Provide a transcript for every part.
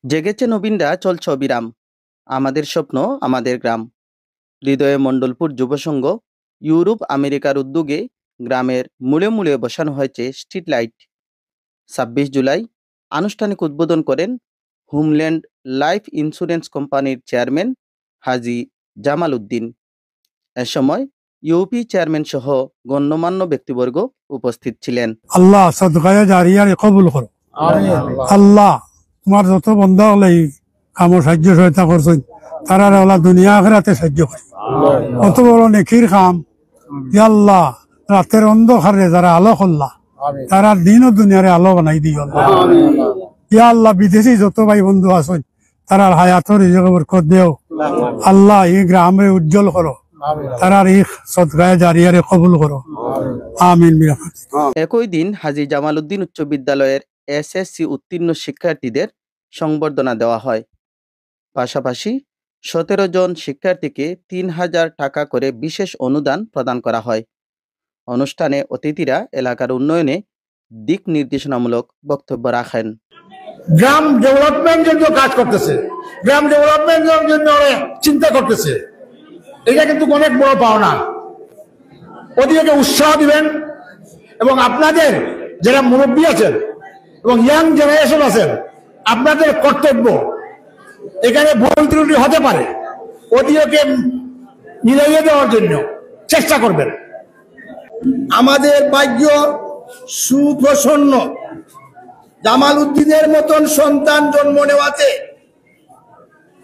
জেগেছে নবীনরা, চলছে অবিরাম। আমাদের স্বপ্ন, আমাদের গ্রাম। হৃদয়ে মণ্ডলপুর যুবসংঘ, ইউরোপ আমেরিকার উদ্যোগে গ্রামের মূলে মূলে বসানো হয়েছে স্ট্রিট লাইট। ২৬ জুলাই আনুষ্ঠানিক উদ্বোধন করেন হোমল্যান্ড লাইফ ইন্স্যুরেন্স কোম্পানির চেয়ারম্যান হাজী জামাল উদ্দিন। এ সময় ইউপি চেয়ারম্যান সহ গণ্যমান্য ব্যক্তিবর্গ উপস্থিত ছিলেন। আল্লাহ সদকায়ে জারিয়ারে কবুল করো। আল্লাহ তোমার যত বন্ধা হলে কামো সাহায্য সহায়তা করছেন তারা ওলা দুনিয়া আখিরাতে সাহায্য করে। কত বড় নেকির কাম। আল্লাহ রাতের অন্ধকারে যারা আলো করলা তারা দিন ও দুনিয়ারে আলো বানাই দিও। ইয়া আল্লাহ বিদেশি যত ভাই বন্ধু আছেন তারা হায়াতর রিজিক বরকত দেও। আল্লাহ এই গ্রামে উজ্জ্বল করো, তারার এই সদকায়ে জারিয়ারে কবুল করো। আমিন। একই দিন হাজী জামাল উদ্দিন উচ্চ বিদ্যালয়ের এসএসসি উত্তীর্ণ শিক্ষার্থীদের সংবর্ধনা দেওয়া হয়। পাশাপাশি ১৭ জন শিক্ষার্থীকে ৩,০০০ টাকা করে বিশেষ অনুদান প্রদান করা হয়। অনুষ্ঠানে অতিথিরা এলাকার উন্নয়নে দিক নির্দেশনামূলক বক্তব্য রাখেন। গ্রাম ডেভেলপমেন্ট জন্য কাজ করতেছে, গ্রাম ডেভেলপমেন্টের জন্য চিন্তা করতেছে, এটা কিন্তু অনেক বড় পাওনা। ওদিকে উৎসাহ দিবেন এবং আপনাদের যারা মুরব্বী আছেন এবং ইয়াং জেনারেশন আছেন, আপনাদের কর্তব্য এখানে ভুল ত্রুটি হতে পারে, ওদিকে মিলাইয়ে দেওয়ার জন্য চেষ্টা করবেন। আমাদের ভাগ্য সুপ্রসন্ন, জামাল উদ্দিনের মতন সন্তান জন্ম নেওয়াতে,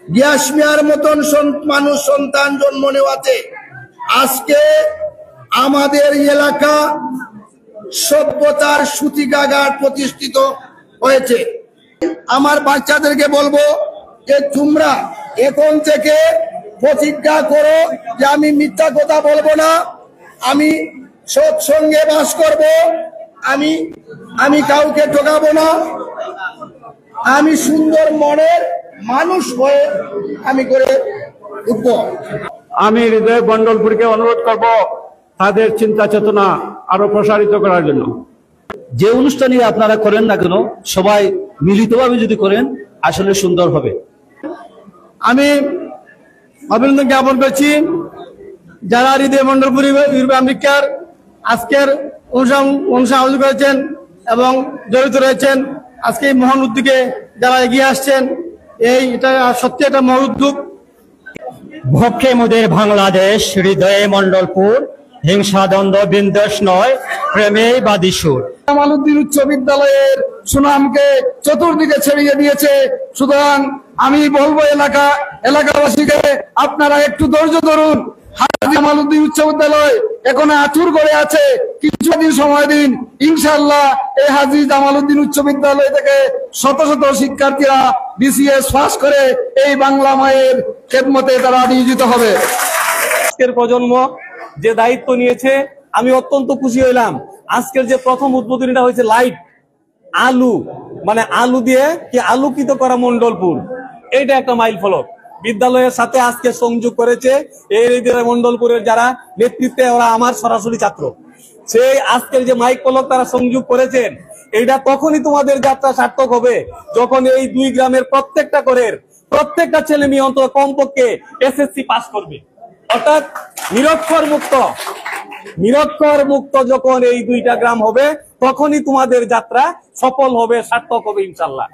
গিয়াস মিয়ার মতন মানুষ সন্তান জন্ম নেওয়াতে আজকে আমাদের এলাকা সভ্যতার সূতিকাগার প্রতিষ্ঠিত হয়েছে। আমার বাচ্চাদেরকে বলবো যে তোমরা এখন থেকে প্রতিজ্ঞা করো যে আমি মিথ্যা কথা বলবো না, আমি সৎসঙ্গে বাস করব, আমি কাউকে ঠকাবো না, আমি সুন্দর মনের মানুষ হয়ে আমি করে উঠবো। আমি হৃদয় মণ্ডলপুরকে অনুরোধ করব তাদের চিন্তা চেতনা আরো প্রসারিত করার জন্য। যে অনুষ্ঠানই আপনারা করেন না কেন, সবাই মিলিতভাবে যদি করেন আসলে সুন্দর হবে। আমি অভিনন্দন জ্ঞাপন করছি যারা হৃদয় মণ্ডলপুর ইউরোপ আমেরিকার আজকের অনুষ্ঠান আয়োজন করেছেন এবং জড়িত রয়েছেন। আজকে এই মহান উদ্যোগে যারা এগিয়ে আসছেন, এটা সত্যি একটা মহৎ উদ্যোগ। ভক্ষে মোদের বাংলাদেশ, হৃদয়ে মণ্ডলপুর, হিংসা দ্বন্দ্ব বিদ্বেষ নয়, প্রেমে বাদী সুর। জামাল উদ্দিন উচ্চ বিদ্যালয়ের সুনামকে চতুর্দিকে ছড়িয়ে দিয়েছে। সুতরাং আমি বলবো এলাকাবাসীকে আপনারা একটু ধৈর্য ধরুন। জামাল উদ্দিন উচ্চ বিদ্যালয় এখন আতুর করে আছে, কিছুদিন সময় দিন, ইনশাআল্লাহ এই হাজী জামাল উদ্দিন উচ্চ বিদ্যালয় থেকে শত শত শিক্ষার্থীরা বিসিএস পাস করে এই বাংলা মায়ের খেদমতে তারা নিয়োজিত হবে। আজকের প্রজন্ম যে দায়িত্ব নিয়েছে আমি অত্যন্ত খুশি হইলাম। আজকের যে প্রথম উদ্বোধনীটা হয়েছে লাইট আলু, মানে আলু দিয়ে কি আলোকিত করা মণ্ডলপুর, এটা একটা মাইল ফলক বিদ্যালয়ের সাথে আজকে সংযোগ করেছে। এই মণ্ডলপুরের যারা নেতৃত্বে, ওরা আমার সরাসরি ছাত্র। সেই আজকের যে মাইক ফলক তারা সংযোগ করেছেন, এটা তখনই তোমাদের যাত্রা সার্থক হবে যখন এই দুই গ্রামের প্রত্যেকটা ছেলে মেয়ে অন্তত কমপক্ষে এসএসসি পাস করবে, অর্থাৎ নিরক্ষর মুক্ত যখন এই দুইটা গ্রাম হবে তখনই তোমাদের যাত্রা সফল হবে, সার্থক হবে ইনশাল্লাহ।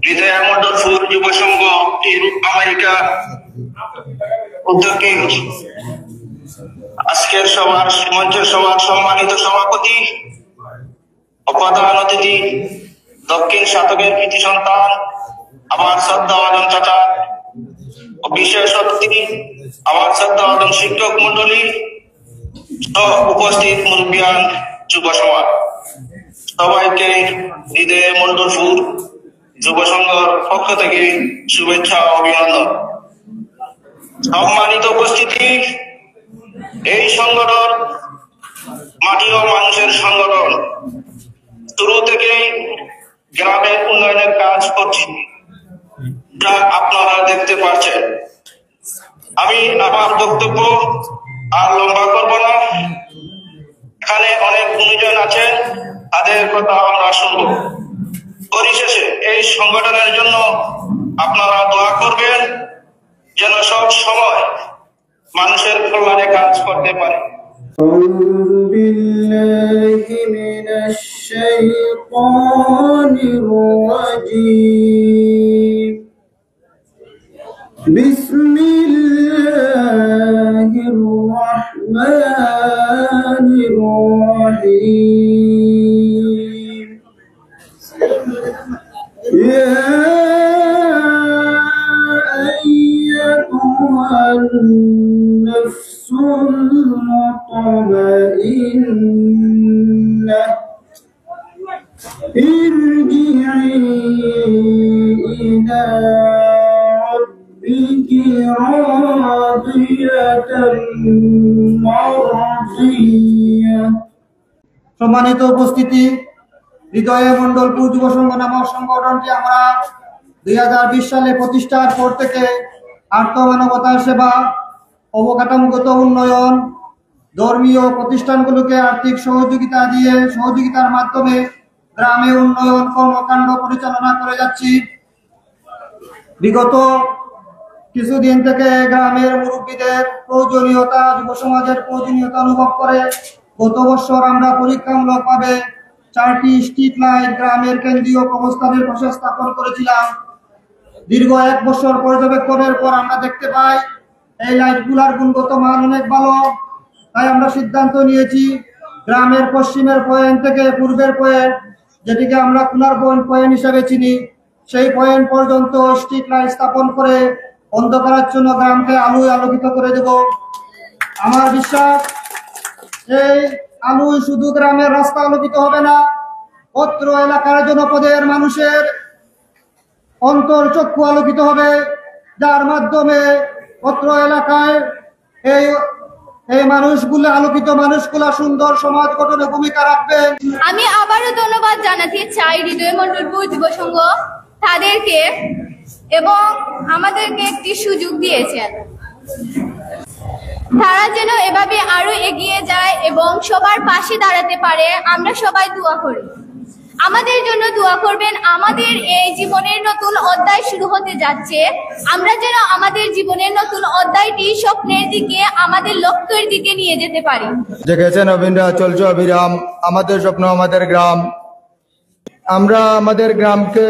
হৃদয় মণ্ডলপুর যুব সংঘ ইউরোপ আমেরিকা উদ্যোগে আজকের মঞ্চের সভার সম্মানিত সভাপতি ও প্রধান অতিথি, দক্ষিণ শতকের কৃতি সন্তান আমার শ্রদ্ধাভাজন চাচা ও বিশেষ অতিথি আমার শ্রদ্ধাভাজন শিক্ষক মন্ডলী, উপস্থিত মুরব্বিয়ান, যুব সমাজ, সবাইকে হৃদয় মণ্ডলপুর যুব সংঘর পক্ষ থেকে শুভেচ্ছা ও অভিনন্দন। সম্মানিত উপস্থিতি, এই সংগঠন মাটি ও মানুষের সংগঠন, শুরু থেকে গ্রামের উন্নয়নের কাজ করছি, যা আপনারা দেখতে পাচ্ছেন। আমি আমার বক্তব্য আর লম্বা করব না। এখানে অনেক গুণীজন আছেন, তাদের কথা আমরা শুনব। পরিশেষে এই সংগঠনের জন্য আপনারা দোয়া করবেন যেন সব সময় মানুষের কল্যাণে কাজ করতে পারে। أعوذ بالله من الشيطان الرجيم بسم الله الرحمن الرحيم يا أيتها النفس المطمئنة ارجعي إلى ربك راضية مرضية। সম্মানিত উপস্থিতি, হৃদয়ে মন্ডলপুর যুব সংঘ নামক সংগঠনটি আমরা 2020 সালে প্রতিষ্ঠার পর থেকে আর্থমানবতার সেবা, অবকাঠামোগত উন্নয়ন, ধর্মীয় প্রতিষ্ঠানগুলোকে আর্থিক সহযোগিতার মাধ্যমে গ্রামে উন্নয়ন কর্মকাণ্ড পরিচালনা করে যাচ্ছি। বিগত কিছুদিন থেকে গ্রামের মুরব্বীদের প্রয়োজনীয়তা, যুব সমাজের প্রয়োজনীয়তা অনুভব করে গত বছর আমরা পরীক্ষামূলকভাবে 4টি স্ট্রিট লাইট গ্রামের কেন্দ্রীয় কবরস্থানের পাশে স্থাপন করেছিলাম। দীর্ঘ 1 বছর পর্যবেক্ষণের পর আমরা দেখতে পাই এই লাইটগুলার গুণগত মান অনেক ভালো। তাই আমরা সিদ্ধান্ত নিয়েছি গ্রামের পশ্চিমের পয়েন্ট থেকে পূর্বের পয়েন্ট, যেটিকে আমরা কুনার পয়েন্ট হিসেবে চিনি, সেই পয়েন্ট পর্যন্ত স্ট্রিট লাইট স্থাপন করে অন্ধকারাচ্ছন্ন গ্রামকে আলোয় আলোকিত করে দেব। আমার বিশ্বাস এই আলোয় শুধু গ্রামের রাস্তা আলোকিত হবে না, অত্র এলাকার জনপদের মানুষের অন্তর চক্ষু আলোকিত হবে, যার মাধ্যমে অত্র এলাকায় এই মানুষগুলো, আলোকিত মানুষগুলা সুন্দর সমাজ গঠনে ভূমিকা রাখবে। আমি আবারও ধন্যবাদ জানাতে চাই হৃদয় মন্ডলপুর যুব সংঘ তাদেরকে, এবং আমাদেরকে একটি সুযোগ দিয়েছেন। তারা যেন এভাবে আরো এগিয়ে যায় এবং সবার পাশে দাঁড়াতে পারে, আমরা সবাই দোয়া করি। আমাদের জন্য দোয়া করবেন। আমাদের এই জীবনের নতুন অধ্যায় শুরু হতে যাচ্ছে, আমরা যেন আমাদের জীবনের নতুন অধ্যায়টি স্বপ্নের দিকে, আমাদের লক্ষ্যের দিকে নিয়ে যেতে পারি। জেগেছে নবীনরা, চলছে অবিরাম, আমাদের স্বপ্ন আমাদের গ্রাম। আমরা আমাদের গ্রামকে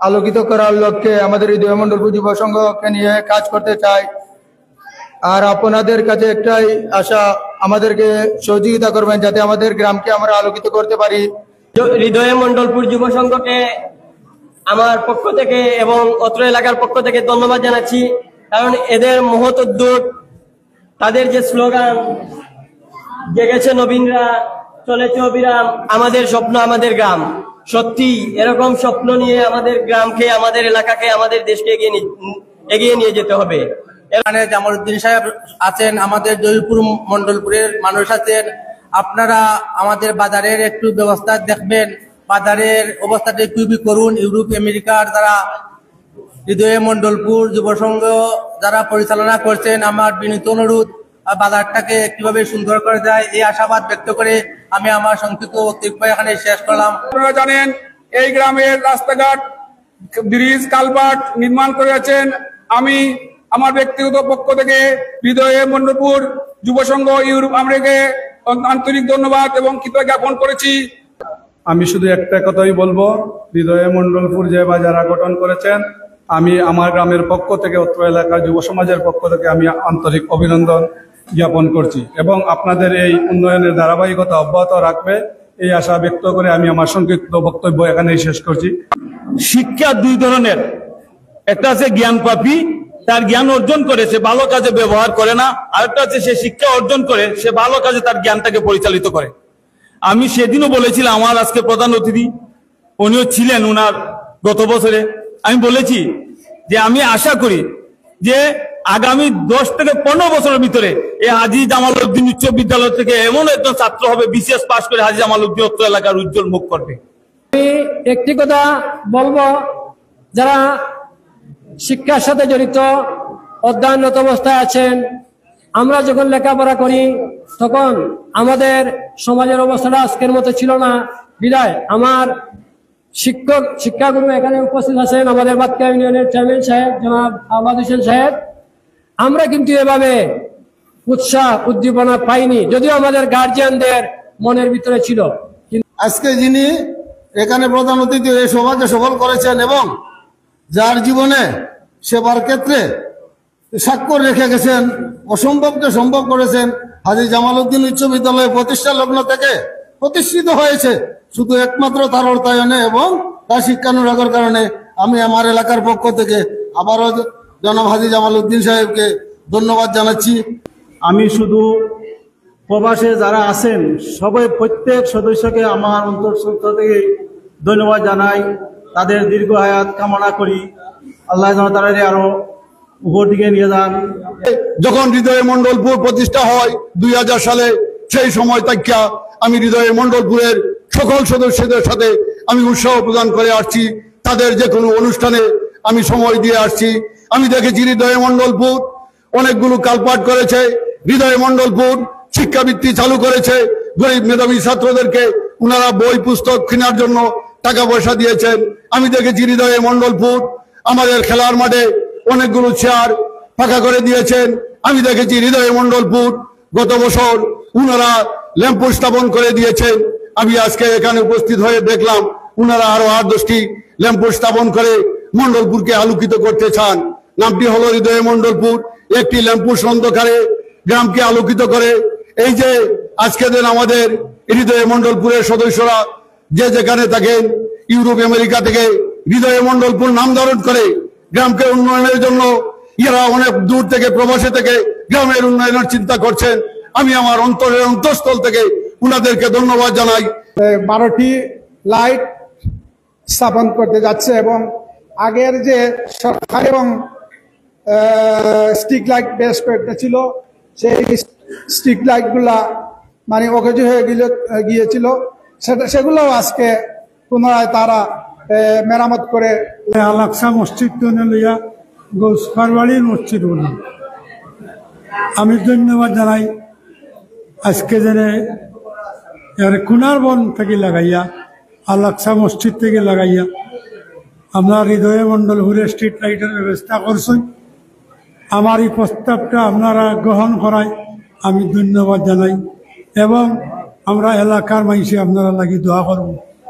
আলোকিত করার লক্ষ্যে আমাদের হৃদয় মন্ডলপুর যুব সংঘকে নিয়ে কাজ করতে চাই। আর আপনাদের কাছে একটাই আশা, আমাদেরকে সহযোগিতা করবেন যাতে আমাদের গ্রামকে আমরা আলোকিত করতে পারি। হৃদয় মন্ডলপুর যুব সংঘকে আমার পক্ষ থেকে এবং অত্র এলাকার পক্ষ থেকে ধন্যবাদ জানাচ্ছি, কারণ এদের মহৎ উদ্যোগ, তাদের যে স্লোগান জেগেছে নবীনরা, চলেছে অবিরাম, আমাদের স্বপ্ন আমাদের গ্রাম, সত্যি এরকম স্বপ্ন নিয়ে আমাদের গ্রামকে, আমাদের এলাকাকে, আমাদের দেশকে এগিয়ে নিয়ে যেতে হবে। এখানে জামালউদ্দিন সাহেব আছেন, আমাদের জয়পুর মন্ডলপুরের মানুষ আছেন। আপনারা আমাদের বাজারের একটু ব্যবস্থা দেখবেন, বাজারের অবস্থাটা খুবই করুন। ইউরোপ আমেরিকার যারা হৃদয় মন্ডলপুর যুব সংঘ যারা পরিচালনা করছেন, আমার বিনীত অনুরোধ বাজারটাকে কিভাবে সুন্দর করে যায় এই আশাবাদ ব্যক্ত করে আমি আমার সংক্ষিপ্ত বক্তব্য এখানে শেষ করলাম। আপনারা জানেন এই গ্রামের রাস্তাঘাট, ব্রিজ, কালভার্ট নির্মাণ করেছেন। আমি আমার ব্যক্তিগত পক্ষ থেকে হৃদয় মন্ডলপুর যুব সংঘ ইউরোপ আমেরিকাকে আন্তরিক ধন্যবাদ এবং কৃতজ্ঞতা জ্ঞাপন করেছি। আমি শুধু একটা কথাই বলবো, হৃদয় মন্ডলপুর যে বাজার গঠন করেছেন, আমি আমার গ্রামের পক্ষ থেকে, অত্র এলাকার যুব সমাজের পক্ষ থেকে আমি আন্তরিক অভিনন্দন জ্ঞাপন করছি এবং আপনাদের এই উন্নয়নের ধারাবাহিকতা অব্যাহত রাখবে এই আশা ব্যক্ত করে আমি আমার সংক্ষিপ্ত বক্তব্য এখানেই শেষ করছি। শিক্ষা দুই ধরনের, একটা আছে জ্ঞান পাপী, তার জ্ঞান অর্জন করে সে ভালো কাজে ব্যবহার করে না, আরেকটা আছে সে শিক্ষা অর্জন করে সে ভালো কাজে তার জ্ঞানটাকে পরিচালিত করে। আমি সেদিনও বলেছিলাম, আমার আজকে প্রধান অতিথি উনিও ছিলেন, উনার গত বছরে আমি বলেছি যে আমি আশা করি যে আগামী 10 থেকে 15 বছরের ভিতরে এই হাজী জামালউদ্দিন উচ্চ বিদ্যালয় থেকে এমন একজন ছাত্র হবে বিসিএস পাস করে হাজী জামালউদ্দিন অত্র এলাকার উজ্জ্বল মুখ করবে। আমি একটি কথা বলবো, যারা শিক্ষার সাথে জড়িত, অধ্যয়নরত অবস্থায় আছেন, আমরা যখন লেখাপড়া করি তখন আমাদের সমাজের অবস্থাটা আজকের মতো ছিল না। বিদায় আমার শিক্ষাগুরু এখানে উপস্থিত আছেন, আমাদের বাতকা ইউনিয়নের চেয়ারম্যান সাহেব জনাব আহমদ হোসেন সাহেব। আমরা কিন্তু এভাবে উৎসাহ উদ্দীপনা পাইনি, যদিও আমাদের গার্জিয়ানদের মনের ভিতরে ছিল। আজকে যিনি এখানে প্রধান অতিথি এই সভাকে সফল করেছেন এবং যার জীবনে সেবার ক্ষেত্রে স্বাক্ষর রেখে গেছেন, অসম্ভবকে সম্ভব করেছেন, হাজী জামালউদ্দিন উচ্চ বিদ্যালয় প্রতিষ্ঠা লগ্ন থেকে প্রতিষ্ঠিত হয়েছে শুধু একমাত্র তার অর্থায়নে এবং তার শিক্ষানুরাগের কারণে। আমি আমার এলাকার পক্ষ থেকে আবারও জনাব হাজী জামালউদ্দিন সাহেবকে ধন্যবাদ জানাচ্ছি। আমি শুধু প্রবাসে যারা আছেন সবাই প্রত্যেক সদস্যকে আমার অন্তঃস্থল থেকে ধন্যবাদ জানাই, তাদের দীর্ঘ হায়াত কামনা করি। আল্লাহ যেন তারা আরো উপর দিকে নিয়ে যান। যখন হৃদয় মন্ডলপুর প্রতিষ্ঠা হয় 2000 সালে, সেই সময় থেকে আমি হৃদয় মন্ডলপুরের সকল সদস্যদের সাথে আমি উৎসাহ প্রদান করে আসছি। তাদের যে কোনো অনুষ্ঠানে আমি সময় দিয়ে আসছি। আমি দেখেছি হৃদয় মন্ডলপুর অনেকগুলো কালপাট করেছে, হৃদয় মন্ডলপুর শিক্ষাবৃত্তি চালু করেছে, গরিব মেধাবী ছাত্রদেরকে উনারা বই পুস্তক কেনার জন্য টাকা পয়সা দিয়েছেন। আমি দেখেছি হৃদয় মন্ডলপুর আমাদের খেলার মাঠে অনেকগুলো চেয়ার পাকা করে দিয়েছেন। আমি দেখেছি হৃদয় মন্ডলপুর গত বছর উনারা ল্যাম্প স্থাপন করে দিয়েছেন। আমি আজকে এখানে উপস্থিত হয়ে দেখলাম উনারা আরো 8-10টি ল্যাম্প স্থাপন করে মন্ডলপুরকে আলোকিত করতে চান। নামটি হলো হৃদয় মন্ডলপুর। একটি ল্যাম্পোস্ট অন্ধকারে গ্রামকে আলোকিত করে। এই যে আজকে দিন আমাদের হৃদয় মন্ডলপুরের সদস্যরা যে যেখানে থাকেন, ইউরোপ আমেরিকা থেকে হৃদয় মন্ডলপুর নাম ধারণ করে গ্রামকে উন্নয়নের জন্য এরা অনেক দূর থেকে প্রবাসী থেকে গ্রামের উন্নয়নের চিন্তা করছেন। আমি আমার অন্তরের অন্তঃস্থল থেকে উনাদেরকে ধন্যবাদ জানাই। 12টি লাইট স্থাপন করতে যাচ্ছে এবং আগের যে সরকার এবং স্ট্রিট লাইট বেশ কয়েকটা ছিল, সেই স্ট্রিট লাইটগুলা মানে অকেজো হয়ে গিয়েছিল, সেগুলো আজকে পুনরায় তারা মেরামত করে আল-আকসা মসজিদ লইয়া গোসপারবাড়ির মসজিদ বললাম। আমি ধন্যবাদ জানাই আজকে জেনে কুনার বন থেকে লাগাইয়া আল-আকসা মসজিদ থেকে লাগাইয়া আমরা হৃদয় মন্ডলপুরে স্ট্রিট লাইটের ব্যবস্থা করছেন। আমার এই প্রস্তাবটা আপনারা গ্রহণ করায় আমি ধন্যবাদ জানাই এবং আমরা এলাকার মানুষে আপনারা লাগি দোয়া করব।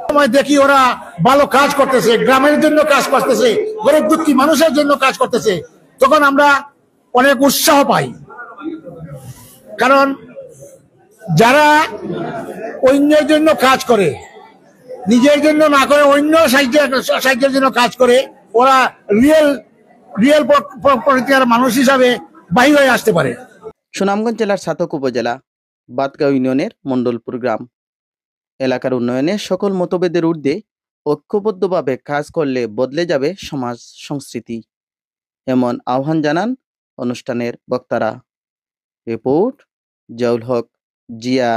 সময় দেখি ওরা ভালো কাজ করতেছে, গ্রামের জন্য কাজ করতেছে, গরিব দুঃখী মানুষের জন্য কাজ করতেছে, তখন আমরা অনেক উৎসাহ পাই। কারণ যারা অন্যের জন্য কাজ করে, নিজের জন্য না করে অন্য সাহায্যের জন্য কাজ করে, ওরা রিয়েল প্রকৃতির মানুষ হিসাবে বাহির হয়ে আসতে পারে। সুনামগঞ্জ জেলার ছাতক উপজেলা বাতগাঁও ইউনিয়নের মন্ডলপুর গ্রাম এলাকার উন্নয়নে সকল মতভেদের ঊর্ধ্বে ঐক্যবদ্ধভাবে কাজ করলে বদলে যাবে সমাজ সংস্কৃতি, এমন আহ্বান জানান অনুষ্ঠানের বক্তারা। রিপোর্ট জিয়াউল হক, জিয়া।